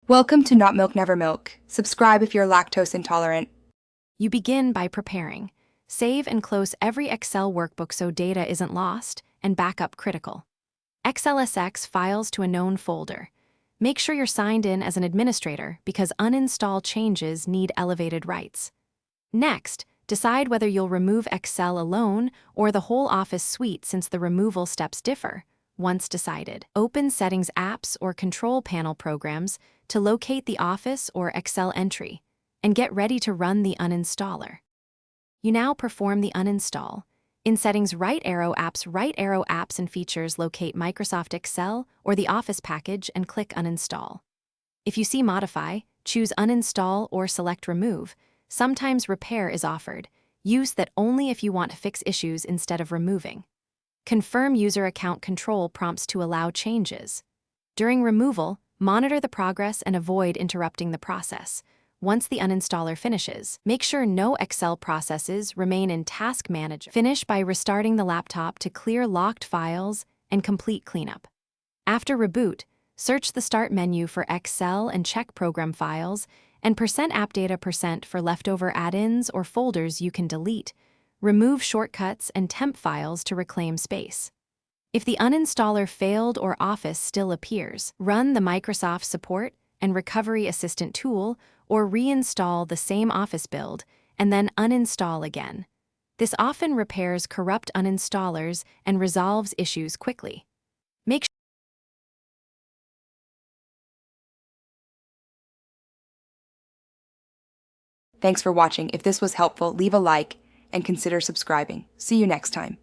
Welcome to Not Milk Never Milk. Subscribe if you're lactose intolerant. You begin by preparing. Save and close every Excel workbook so data isn't lost, and backup critical. XLSX files to a known folder. Make sure you're signed in as an administrator because uninstall changes need elevated rights. Next, decide whether you'll remove Excel alone or the whole Office suite since the removal steps differ. Once decided, open Settings apps or Control Panel programs to locate the Office or Excel entry, and get ready to run the uninstaller. You now perform the uninstall. In Settings, right arrow apps and features locate Microsoft Excel or the Office package and click Uninstall. If you see Modify, choose Uninstall or select Remove. Sometimes Repair is offered. Use that only if you want to fix issues instead of removing. Confirm user account control prompts to allow changes. During removal, monitor the progress and avoid interrupting the process. Once the uninstaller finishes, make sure no Excel processes remain in Task Manager. Finish by restarting the laptop to clear locked files and complete cleanup. After reboot, search the Start menu for Excel and check Program Files, and %appdata% for leftover add-ins or folders you can delete. Remove shortcuts and temp files to reclaim space. If the uninstaller failed or Office still appears, run the Microsoft Support and Recovery Assistant tool or reinstall the same Office build and then uninstall again. This often repairs corrupt uninstallers and resolves issues quickly. Make Thanks for watching. If this was helpful, leave a like and consider subscribing. See you next time.